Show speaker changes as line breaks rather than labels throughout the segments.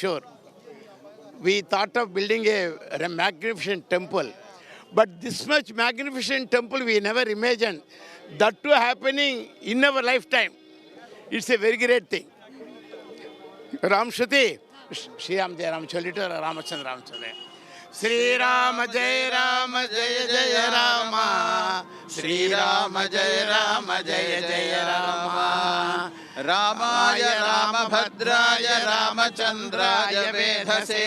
sure. We thought of building a magnificent temple. But this much magnificent temple we never imagined. That too happening in our lifetime. It's a very great thing. Ram Shruti, Shri Ram Jai Ram Cholito, Ramachandra Ramchandra. Sri Ram Jai Jai Rama. Sri Ram Jai Jai Rama.
रामाय रामभद्राय रामचंद्राय वेधसे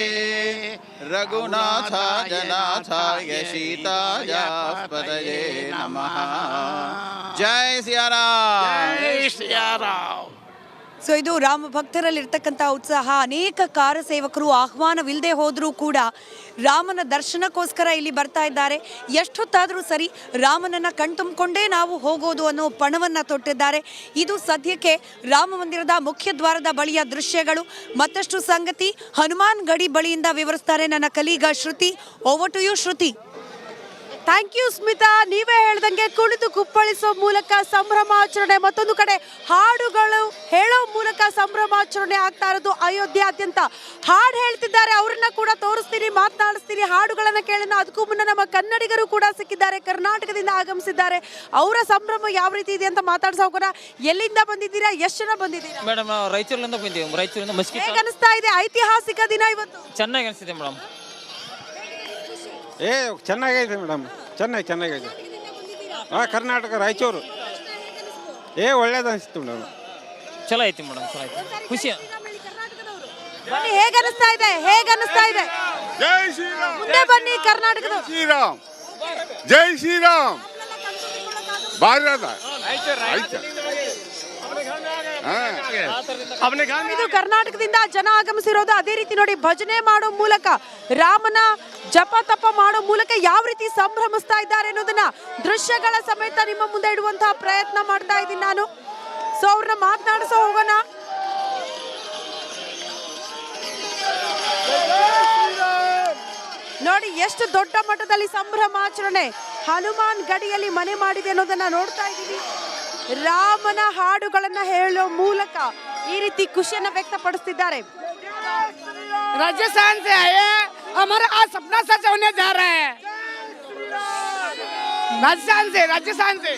रघुनाथाय नाथाय सीताय पतये नमः। जय सिया राम।
जय Siya Ram.
So ಇದು ರಾಮ ಭಕ್ತರಲ್ಲಿರ್ತಕ್ಕಂಥ ಉತ್ಸಾಹ. ಅನೇಕ ಕಾರ ಸೇವಕರು ಆಹ್ವಾನವಿಲ್ಲದೆ ಹೋದರೂ ಕೂಡ ರಾಮನ ದರ್ಶನಕ್ಕೋಸ್ಕರ ಇಲ್ಲಿ ಬರ್ತಾ ಇದ್ದಾರೆ. ಎಷ್ಟೊತ್ತಾದರೂ ಸರಿ ರಾಮನನ್ನು ಕಣ್ತುಂಬಿಕೊಂಡೇ ನಾವು ಹೋಗೋದು ಅನ್ನೋ ಪಣವನ್ನು ತೊಟ್ಟಿದ್ದಾರೆ. ಇದು ಸದ್ಯಕ್ಕೆ ರಾಮ ಮಂದಿರದ ಮುಖ್ಯ ದ್ವಾರದ ಬಳಿಯ ದೃಶ್ಯಗಳು. ಮತ್ತಷ್ಟು ಸಂಗತಿ ಹನುಮಾನ್ ಗಡಿ ಬಳಿಯಿಂದ ವಿವರಿಸ್ತಾರೆ ನನ್ನ colleague Shruti. Over to you Shruti. Thank you Smita. ನೀವೇ ಹೇಳ್ದಂಗೆ ಕುಣಿದು ಕುಪ್ಪಳಿಸೋ ಮೂಲಕ ಸಂಭ್ರಮಾಚರಣೆ, ಮತ್ತೊಂದು ಕಡೆ ಹಾಡುಗಳು ಹೇಳೋ ಮೂಲಕ ಸಂಭ್ರಮಾಚರಣೆ ಆಗ್ತಾ ಇರೋದು ಅಯೋಧ್ಯಾದ್ಯಂತ. ಹಾಡು ಹೇಳ್ತಿದ್ದಾರೆ, ಅವ್ರನ್ನ ಕೂಡ ತೋರಿಸ್ತೀನಿ, ಮಾತನಾಡಿಸ್ತೀನಿ, ಹಾಡುಗಳನ್ನ ಕೇಳೋಣ. ಅದಕ್ಕೂ ಮುನ್ನ ನಮ್ಮ ಕನ್ನಡಿಗರು ಕೂಡ ಸಿಕ್ಕಿದ್ದಾರೆ, ಕರ್ನಾಟಕದಿಂದ ಆಗಮಿಸಿದ್ದಾರೆ. ಅವರ ಸಂಭ್ರಮ ಯಾವ ರೀತಿ ಇದೆ ಅಂತ ಮಾತಾಡ್ಸೋಕೋಣ. ಎಲ್ಲಿಂದ ಬಂದಿದ್ದೀರಾ, ಎಷ್ಟು ಜನ ಬಂದಿದ್ದೀರಾ?
ಮೇಡಮ್ ನಾವು ರಾಯಚೂರಿನಿಂದ ಬಂದಿದ್ದೀವಿ. ರಾಯಚೂರಿಂದ ಮಸ್ಕಿ.
ಹೇಗೆ ಅನಿಸ್ತಾ ಇದೆ? ಐತಿಹಾಸಿಕ ದಿನ ಇವತ್ತು.
ಚೆನ್ನಾಗಿ ಅನಿಸ್ತಿದೆ ಮೇಡಮ್.
ಚೆನ್ನಾಗೈತೆ ಮೇಡಮ್, ಚೆನ್ನಾಗೈತೆ. ಕರ್ನಾಟಕ ರಾಯಚೂರು. ಒಳ್ಳೇದು ಅನಿಸ್ತು ಮೇಡಮ್.
ಚಲೋ ಐತಿ ಮೇಡಮ್, ಚಲೋ ಐತಿ. ಖುಷಿ.
ಹೇಗೆ ಅನಿಸ್ತಾ ಇದೆ?
ಜೈ ಶ್ರೀರಾಮ್.
ಮುಂದೆ ಬನ್ನಿ ಕರ್ನಾಟಕದ.
ಶ್ರೀರಾಮ್, ಜೈ ಶ್ರೀರಾಮ್. ಭಾರತ ಆಯ್ತು.
ಇದು ಕರ್ನಾಟಕದಿಂದ ಜನ ಆಗಮಿಸಿರೋದು. ಅದೇ ರೀತಿ ನೋಡಿ, ಭಜನೆ ಮಾಡೋ ಮೂಲಕ, ರಾಮನ ಜಪ ತಪ ಮಾಡೋ ಮೂಲಕ ಯಾವ ರೀತಿ ಸಂಭ್ರಮಿಸ್ತಾ ಇದ್ದಾರೆ ಅನ್ನೋದನ್ನ ದೃಶ್ಯಗಳ ಸಮೇತ ನಿಮ್ಮ ಮುಂದೆ ಇಡುವಂತಹ ಪ್ರಯತ್ನ ಮಾಡ್ತಾ ಇದ್ದೀನಿ ನಾನು. ಸೊ ಅವ್ರನ್ನ ಮಾತನಾಡಿಸೋ ಹೋಗೋಣ. ನೋಡಿ ಎಷ್ಟು ದೊಡ್ಡ ಮಟ್ಟದಲ್ಲಿ ಸಂಭ್ರಮಾಚರಣೆ ಹನುಮಾನ್ ಗಡಿಯಲ್ಲಿ ಮನೆ ಮಾಡಿದೆ ಅನ್ನೋದನ್ನ ನೋಡ್ತಾ ಇದ್ದೀವಿ. ರಾಮನ ಹಾಡುಗಳನ್ನ ಹೇಳೋ ಮೂಲಕ ಈ ರೀತಿ ಖುಷಿಯನ್ನ ವ್ಯಕ್ತಪಡಿಸ್ತಿದ್ದಾರೆ.
राजस्थान से आए, हमारा आज सपना सच होने जा रहा है। राजस्थान से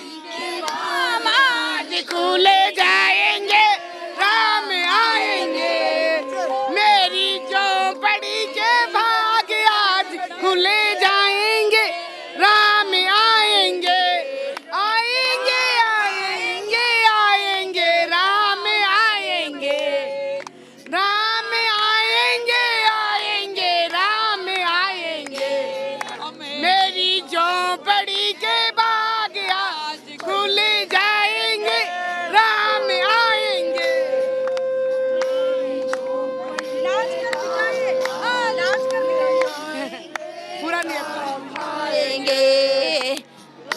राम आज खुले जाएंगे, राम आएंगे, मेरी झोपड़ी के भाग आज खुले जाएंगे, राम आएंगे, आएंगे आएंगे आएंगे, राम आएंगे, राम आएंगे आएंगे, राम आएंगे, मेरी झोपड़ी के बाग आज खुल जाएंगे, राम आएंगे। पूरा नहीं
आएंगे,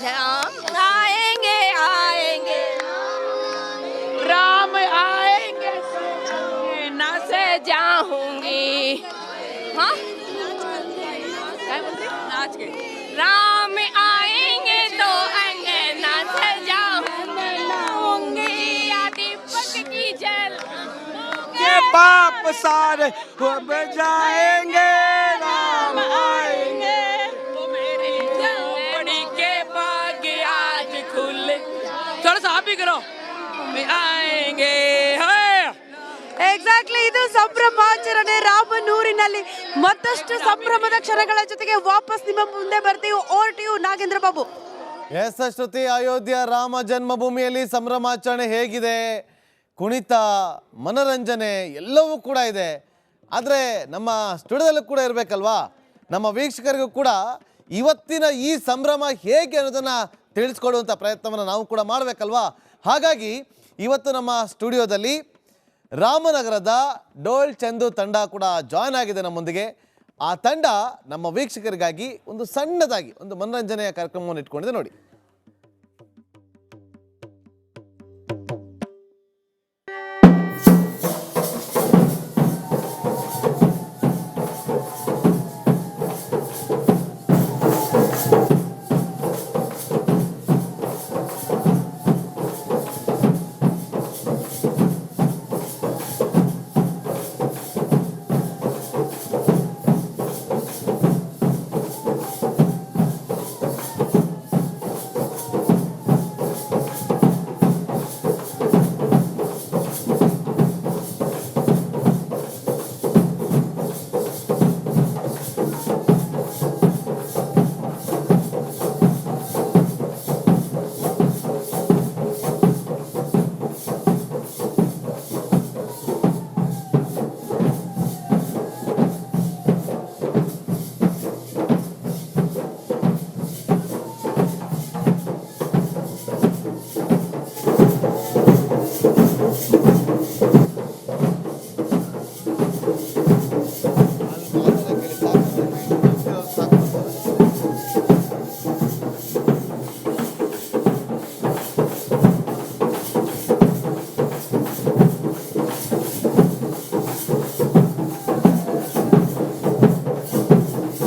राम आएंगे, आएंगे,
राम आएंगे,
ना से जाऊंगी। हाँ, नाच के राम आएंगे तो अंगना से जाऊंगी, या दीपक की जल
के पाप सारे अब जाएंगे, राम आएंगे,
तो मेरी झोपड़ी के बाग आज खुले.
थोड़ा सा आप भी करो.
ಆएಂगे. ಎಕ್ಸಾಕ್ಟ್ಲಿ, ಇದು ಸಂಭ್ರಮಾಚರಣೆ ರಾಮನೂರಿನಲ್ಲಿ. ಮತ್ತಷ್ಟು ಸಂಭ್ರಮದ ಕ್ಷಣಗಳ ಜೊತೆಗೆ ವಾಪಸ್ ನಿಮ್ಮ ಮುಂದೆ ಬರ್ತೀವಿ. Over to you Nagendra Babu.
Yes Shruti, Ayodhya Rama ಜನ್ಮಭೂಮಿಯಲ್ಲಿ ಸಂಭ್ರಮಾಚರಣೆ ಹೇಗಿದೆ? ಕುಣಿತ, ಮನರಂಜನೆ ಎಲ್ಲವೂ ಕೂಡ ಇದೆ. ಆದರೆ ನಮ್ಮ ಸ್ಟುಡಿಯೋದಲ್ಲೂ ಕೂಡ ಇರಬೇಕಲ್ವಾ? ನಮ್ಮ ವೀಕ್ಷಕರಿಗೂ ಕೂಡ ಇವತ್ತಿನ ಈ ಸಂಭ್ರಮ ಹೇಗೆ ಅನ್ನೋದನ್ನು ತಿಳಿಸ್ಕೊಡುವಂಥ ಪ್ರಯತ್ನವನ್ನು ನಾವು ಕೂಡ ಮಾಡಬೇಕಲ್ವಾ? ಹಾಗಾಗಿ ಇವತ್ತು ನಮ್ಮ ಸ್ಟುಡಿಯೋದಲ್ಲಿ ರಾಮನಗರದ ಡೋಲ್ ಚಂದು ತಂಡ ಕೂಡ ಜಾಯ್ನ್ ಆಗಿದೆ ನಮ್ಮೊಂದಿಗೆ. ಆ ತಂಡ ನಮ್ಮ ವೀಕ್ಷಕರಿಗಾಗಿ ಒಂದು ಸಣ್ಣದಾಗಿ ಒಂದು ಮನರಂಜನೆಯ ಕಾರ್ಯಕ್ರಮವನ್ನು ಇಟ್ಕೊಂಡಿದೆ ನೋಡಿ.